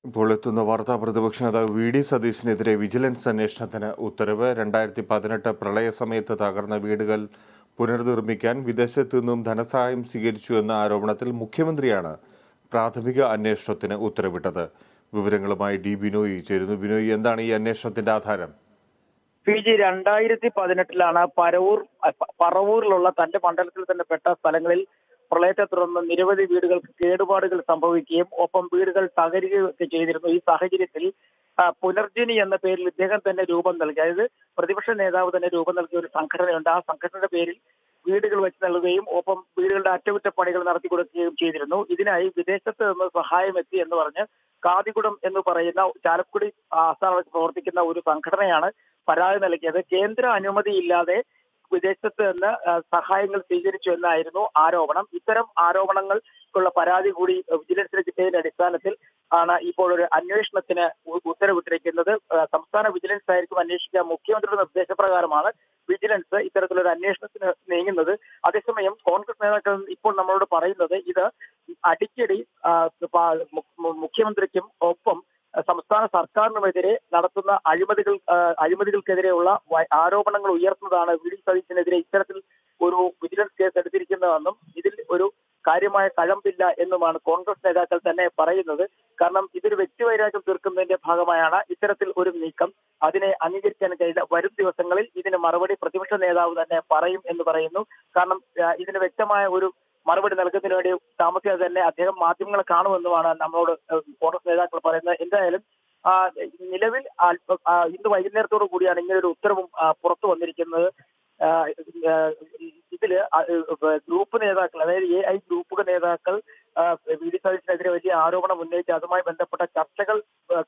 ഇപ്പോൾ എത്തുന്ന വാർത്താ പ്രതിപക്ഷ നേതാവ് വി.ഡി. സതീശനെതിരെ വിജിലൻസ് അന്വേഷണത്തിന് ഉത്തരവ്. 2018 പ്രളയ സമയത്ത് തകർന്ന വീടുകൾ പുനർനിർമ്മിക്കാൻ വിദേശത്തു നിന്നും ധനസഹായം സ്വീകരിച്ചു എന്ന ആരോപണത്തിൽ മുഖ്യമന്ത്രിയാണ് പ്രാഥമിക അന്വേഷണത്തിന് ഉത്തരവിട്ടത്. വിവരങ്ങളുമായി ഡി ബിനോയ് ചേരുന്നു. ബിനോയ്, എന്താണ് ഈ അന്വേഷണത്തിന്റെ ആധാരം? PG 2018 പറവൂരിലുള്ള തന്റെ മണ്ഡലത്തിൽ തന്നെ പെട്ട സ്ഥലങ്ങളിൽ പ്രളയത്തെ തുടർന്ന് നിരവധി വീടുകൾക്ക് കേടുപാടുകൾ സംഭവിക്കുകയും ഒപ്പം വീടുകൾ തകരുകയൊക്കെ ചെയ്തിരുന്നു. ഈ സാഹചര്യത്തിൽ പുനർജനി എന്ന പേരിൽ ഇദ്ദേഹം തന്നെ രൂപം നൽകി, അതായത് പ്രതിപക്ഷ നേതാവ് തന്നെ രൂപം നൽകിയ ഒരു സംഘടനയുണ്ട്. ആ സംഘടനയുടെ പേരിൽ വീടുകൾ വെച്ച് നൽകുകയും ഒപ്പം വീടുകളുടെ അറ്റകുറ്റപ്പണികൾ നടത്തി കൊടുക്കുകയും ചെയ്തിരുന്നു. ഇതിനായി വിദേശത്ത് നിന്ന് സഹായം എത്തി എന്ന് പറഞ്ഞ് കാതികുടം എന്ന് പറയുന്ന ചാലക്കുടി ആസ്ഥാനത്ത് പ്രവർത്തിക്കുന്ന ഒരു സംഘടനയാണ് പരാതി നൽകിയത്. കേന്ദ്ര അനുമതിയില്ലാതെ വിദേശത്ത് നിന്ന് സഹായങ്ങൾ സ്വീകരിച്ചു എന്നായിരുന്നു ആരോപണം. ഇത്തരം ആരോപണങ്ങൾക്കുള്ള പരാതി കൂടി വിജിലൻസിന് കിട്ടിയതിന്റെ അടിസ്ഥാനത്തിൽ ആണ് ഇപ്പോൾ ഒരു അന്വേഷണത്തിന് ഉത്തരവിട്ടിരിക്കുന്നത്. സംസ്ഥാന വിജിലൻസ് ആയിരിക്കും അന്വേഷിക്കുക. മുഖ്യമന്ത്രിയുടെ നിർദ്ദേശപ്രകാരമാണ് വിജിലൻസ് ഇത്തരത്തിലൊരു അന്വേഷണത്തിന് നീങ്ങുന്നത്. അതേസമയം കോൺഗ്രസ് നേതാക്കൾ ഇപ്പോൾ നമ്മളോട് പറയുന്നത് ഇത് അടിക്കടി മുഖ്യമന്ത്രിക്കും ഒപ്പം സംസ്ഥാന സർക്കാരിനുമെതിരെ നടത്തുന്ന അഴിമതികൾക്കെതിരെയുള്ള ആരോപണങ്ങൾ ഉയർത്തുന്നതാണ് വി.ഡി. സതീശനെതിരെ ഇത്തരത്തിൽ ഒരു വിജിലൻസ് കേസ് എടുത്തിരിക്കുന്നതെന്നും ഇതിൽ ഒരു കാര്യമായ കഴമ്പില്ല എന്നുമാണ് കോൺഗ്രസ് നേതാക്കൾ തന്നെ പറയുന്നത്. കാരണം ഇതൊരു വ്യക്തിവൈരാഗ്യം തീർക്കുന്നതിന്റെ ഭാഗമായാണ് ഇത്തരത്തിൽ ഒരു നീക്കം. അതിനെ അംഗീകരിക്കാൻ കഴിയില്ല. വരും ദിവസങ്ങളിൽ ഇതിന് മറുപടി പ്രതിപക്ഷ നേതാവ് തന്നെ പറയും എന്ന് പറയുന്നു. കാരണം ഇതിന് വ്യക്തമായ ഒരു മറുപടി നൽകുന്നതിന് വേണ്ടി താമസിയാതെ തന്നെ അദ്ദേഹം മാധ്യമങ്ങളെ കാണുമെന്നുമാണ് നമ്മളോട് കോൺഗ്രസ് നേതാക്കൾ പറയുന്നത്. എന്തായാലും നിലവിൽ ഇന്ന് വൈകുന്നേരത്തോടു കൂടിയാണ് ഇങ്ങനെ ഒരു ഉത്തരവും പുറത്തു വന്നിരിക്കുന്നത്. ഇതില് ഗ്രൂപ്പ് നേതാക്കൾ, അതായത് AI ഗ്രൂപ്പ് നേതാക്കൾ വി.ഡി. സതീശനെതിരെ വലിയ ആരോപണം ഉന്നയിച്ച് അതുമായി ബന്ധപ്പെട്ട ചർച്ചകൾ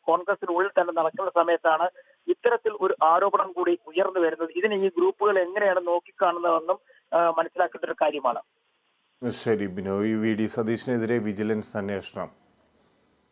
കോൺഗ്രസിനുള്ളിൽ തന്നെ നടക്കുന്ന സമയത്താണ് ഇത്തരത്തിൽ ഒരു ആരോപണം കൂടി ഉയർന്നു വരുന്നത്. ഇതിന് ഈ ഗ്രൂപ്പുകൾ എങ്ങനെയാണ് നോക്കിക്കാണുന്നതെന്നും മനസ്സിലാക്കേണ്ട ഒരു കാര്യമാണ്. ശരി ബിനോയ്, വി.ഡി. സതീശനെതിരെ വിജിലൻസ് അന്വേഷണം.